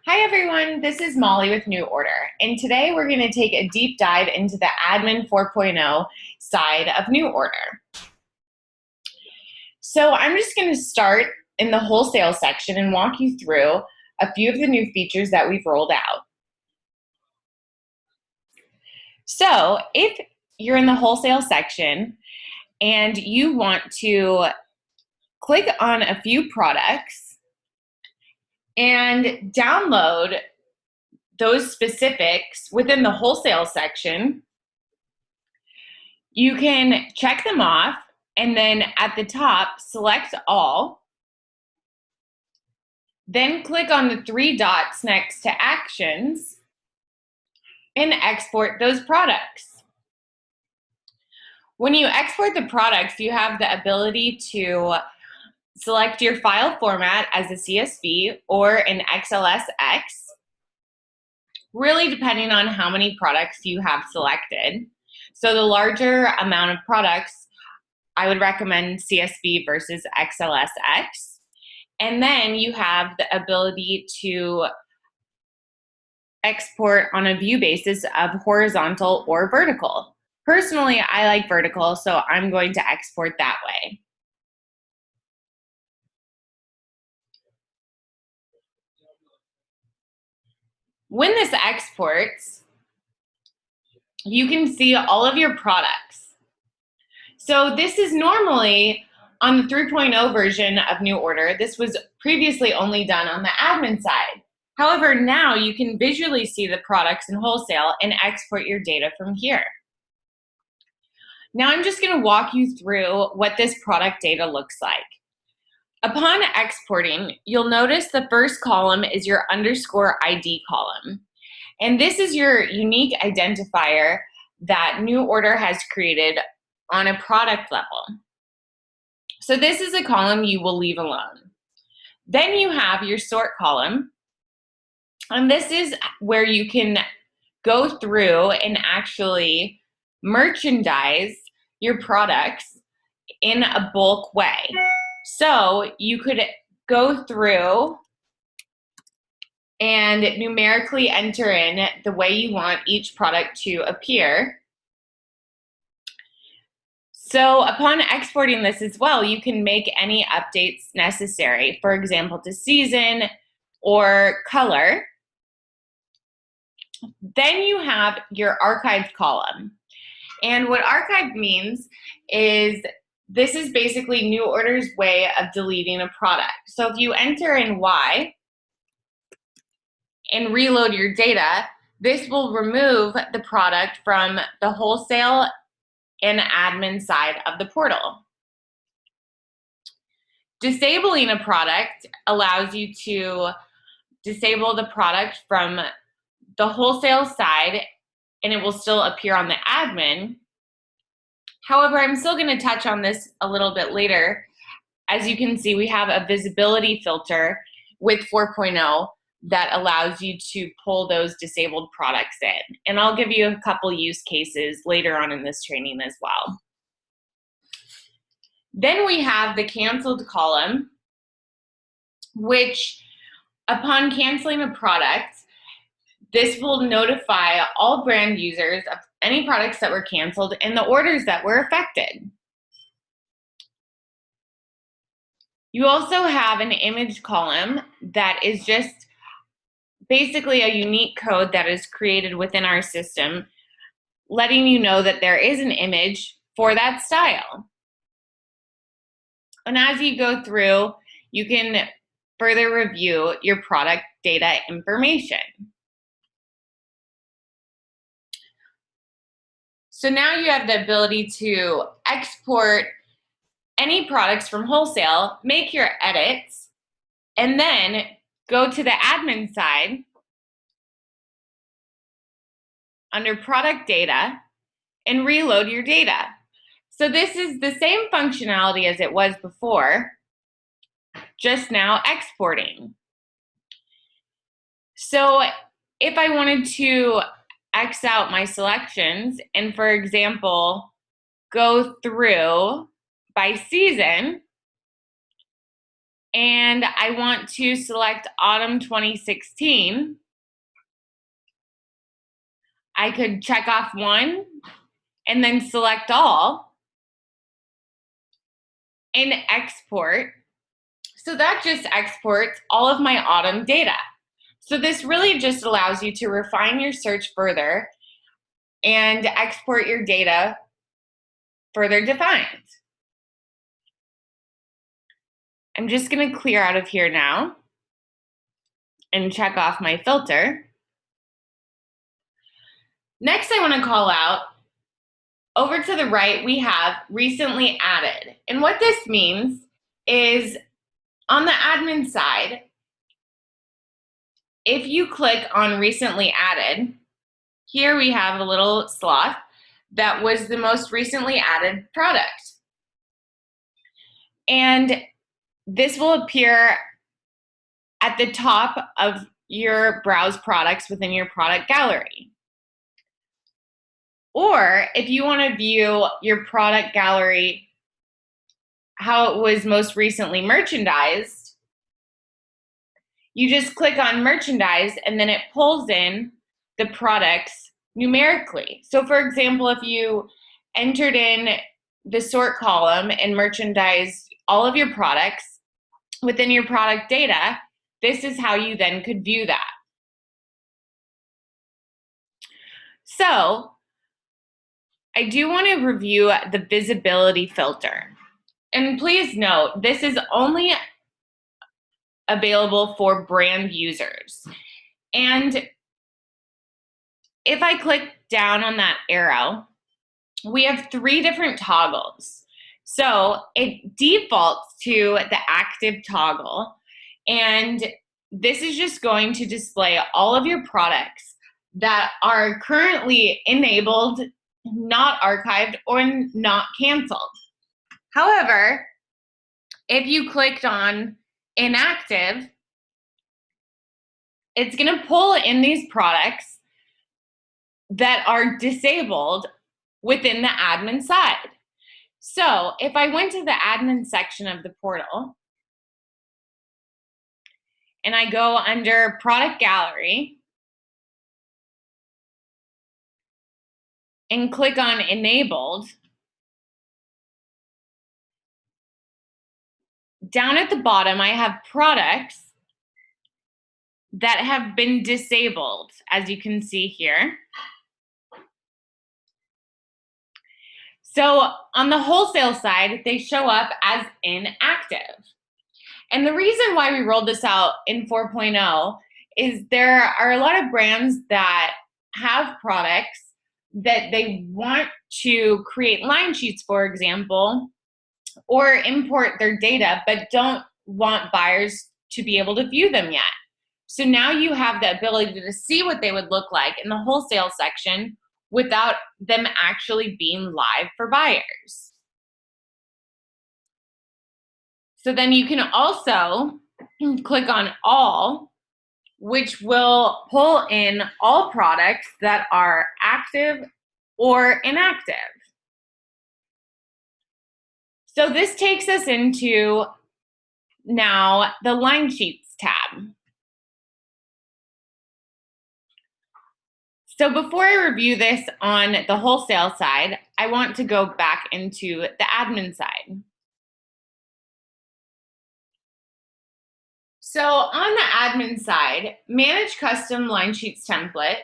Hi everyone, this is Molly with NuORDER, and today we're going to take a deep dive into the Admin 4.0 side of NuORDER. So I'm just going to start in the wholesale section and walk you through a few of the new features that we've rolled out. So if you're in the wholesale section and you want to click on a few products and download those specifics within the wholesale section, you can check them off and then at the top, select all. Then click on the three dots next to actions and export those products. When you export the products, you have the ability to select your file format as a CSV or an XLSX, really depending on how many products you have selected. So the larger amount of products, I would recommend CSV versus XLSX. And then you have the ability to export on a view basis of horizontal or vertical. Personally, I like vertical, so I'm going to export that way. When this exports, you can see all of your products. So this is normally on the 3.0 version of NuORDER. This was previously only done on the admin side. However, now you can visually see the products in wholesale and export your data from here. Now I'm just going to walk you through what this product data looks like. Upon exporting, you'll notice the first column is your _ID column. And this is your unique identifier that NuORDER has created on a product level. So this is a column you will leave alone. Then you have your sort column, and this is where you can go through and actually merchandise your products in a bulk way. So you could go through and numerically enter in the way you want each product to appear. So upon exporting this as well, you can make any updates necessary, for example, to season or color. Then you have your archived column. And what archived means is this is basically NuORDER's way of deleting a product. So if you enter in Y and reload your data, this will remove the product from the wholesale and admin side of the portal. Disabling a product allows you to disable the product from the wholesale side and it will still appear on the admin. However, I'm still going to touch on this a little bit later. As you can see, we have a visibility filter with 4.0 that allows you to pull those disabled products in. And I'll give you a couple use cases later on in this training as well. Then we have the canceled column, which upon canceling a product, this will notify all brand users of any products that were canceled and the orders that were affected. You also have an image column that is just basically a unique code that is created within our system, letting you know that there is an image for that style. And as you go through, you can further review your product data information. So now you have the ability to export any products from wholesale, make your edits, and then go to the admin side under product data and reload your data. So this is the same functionality as it was before, just now exporting. So if I wanted to X out my selections and, for example, go through by season, and I want to select autumn 2016, I could check off one and then select all and export. So that just exports all of my autumn data. So this really just allows you to refine your search further and export your data further defined. I'm just going to clear out of here now and check off my filter. Next, I want to call out, over to the right, we have recently added. And what this means is on the admin side, if you click on recently added, here we have a little slot that was the most recently added product. And this will appear at the top of your browse products within your product gallery. Or if you want to view your product gallery, how it was most recently merchandised, you just click on merchandise and then it pulls in the products numerically. So for example, if you entered in the sort column and merchandise all of your products within your product data, this is how you then could view that. So I do want to review the visibility filter. And please note, this is only available for brand users. And if I click down on that arrow, we have 3 different toggles. So it defaults to the active toggle, and this is just going to display all of your products that are currently enabled, not archived, or not canceled. However, if you clicked on inactive, it's going to pull in these products that are disabled within the admin side. So if I went to the admin section of the portal and I go under product gallery and click on enabled, down at the bottom I have products that have been disabled, as you can see here. So on the wholesale side, they show up as inactive. And the reason why we rolled this out in 4.0 is there are a lot of brands that have products that they want to create line sheets, for example, or import their data, but don't want buyers to be able to view them yet. So now you have the ability to see what they would look like in the wholesale section without them actually being live for buyers. So then you can also click on all, which will pull in all products that are active or inactive. So this takes us into now the line sheets tab. So before I review this on the wholesale side, I want to go back into the admin side. So on the admin side, manage custom line sheets template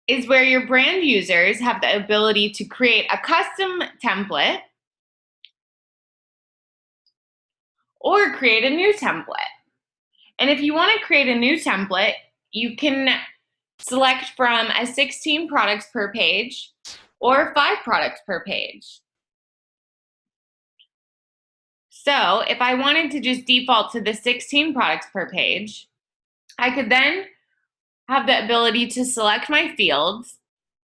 is where your brand users have the ability to create a custom template or create a new template. And if you want to create a new template, you can select from a 16 products per page or 5 products per page. So if I wanted to just default to the 16 products per page, I could then have the ability to select my fields,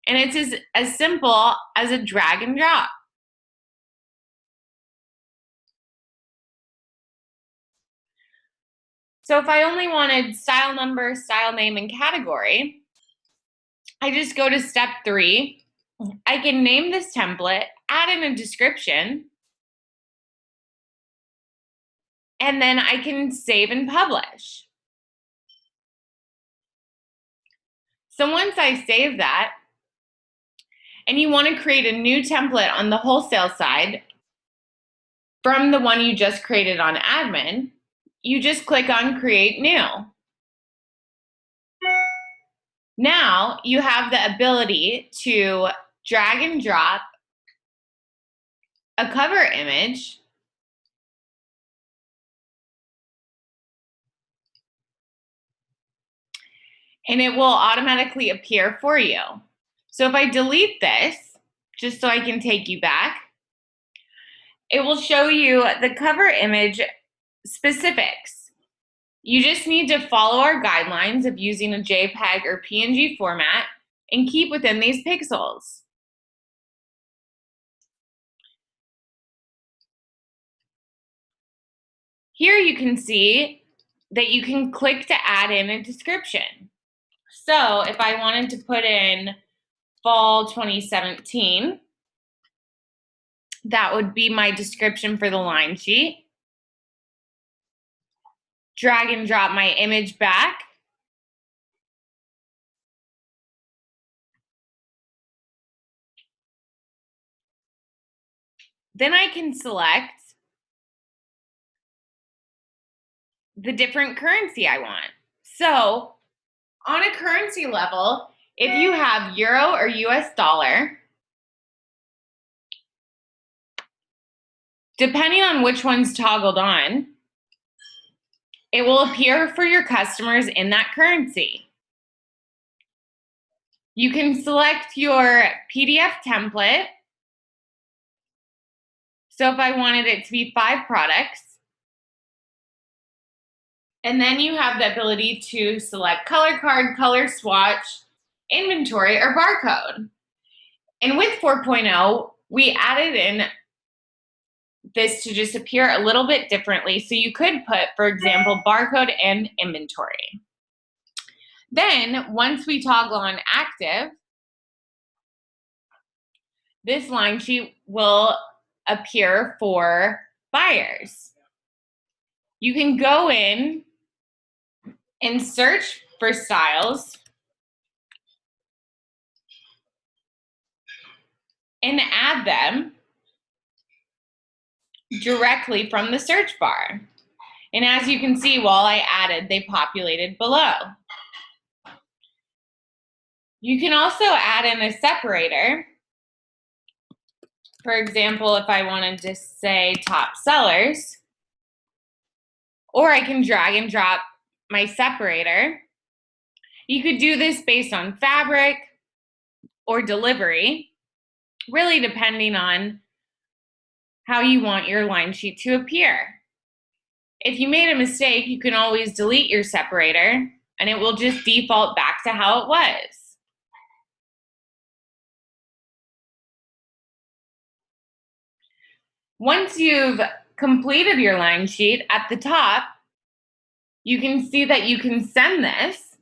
and it's as simple as a drag and drop. So if I only wanted style number, style name, and category, I just go to step 3. I can name this template add in a description, and then I can save and publish. So once I save that, and you want to create a new template on the wholesale side from the one you just created on admin, you just click on Create New. Now you have the ability to drag and drop a cover image and it will automatically appear for you. So if I delete this, just so I can take you back, it will show you the cover image specifics. You just need to follow our guidelines of using a JPEG or PNG format and keep within these pixels. Here you can see that you can click to add in a description. So if I wanted to put in fall 2017, that would be my description for the line sheet. Drag and drop my image back. Then I can select the different currency I want. So on a currency level, if you have euro or US dollar, depending on which one's toggled on, it will appear for your customers in that currency. You can select your PDF template. So if I wanted it to be 5 products, and then you have the ability to select color card, color swatch, inventory, or barcode. And with 4.0, we added in this to just appear a little bit differently. So you could put, for example, barcode and inventory. Then once we toggle on active, this line sheet will appear for buyers. You can go in and search for styles and add them directly from the search bar. And as you can see, while I added, they populated below. You can also add in a separator. For example, if I wanted to say top sellers, or I can drag and drop my separator. You could do this based on fabric or delivery, really depending on how you want your line sheet to appear. If you made a mistake, you can always delete your separator and it will just default back to how it was. Once you've completed your line sheet, at the top, you can see that you can send this.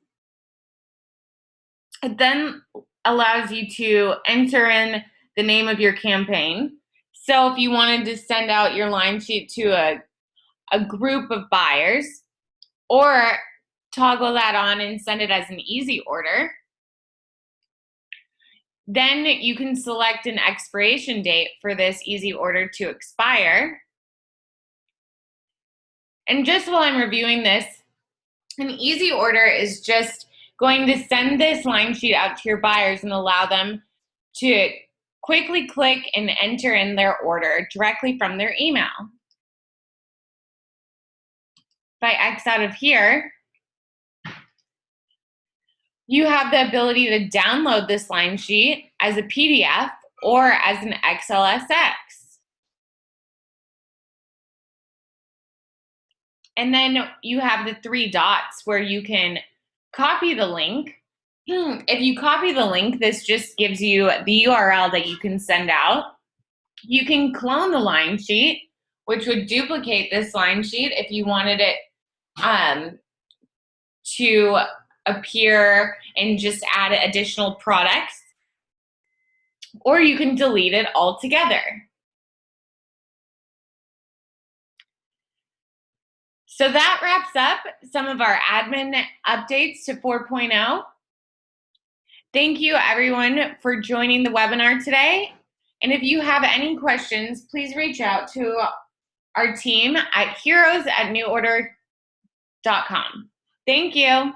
It then allows you to enter in the name of your campaign. So if you wanted to send out your line sheet to a group of buyers, or toggle that on and send it as an easy order, then you can select an expiration date for this easy order to expire. And just while I'm reviewing this, an easy order is just going to send this line sheet out to your buyers and allow them to quickly click and enter in their order directly from their email. If I X out of here, you have the ability to download this line sheet as a PDF or as an XLSX. And then you have the 3 dots where you can copy the link. If you copy the link, this just gives you the URL that you can send out. You can clone the line sheet, which would duplicate this line sheet if you wanted it to appear and just add additional products. or you can delete it altogether. So that wraps up some of our admin updates to 4.0. Thank you everyone for joining the webinar today. And if you have any questions, please reach out to our team at heroes@NuORDER.com. Thank you.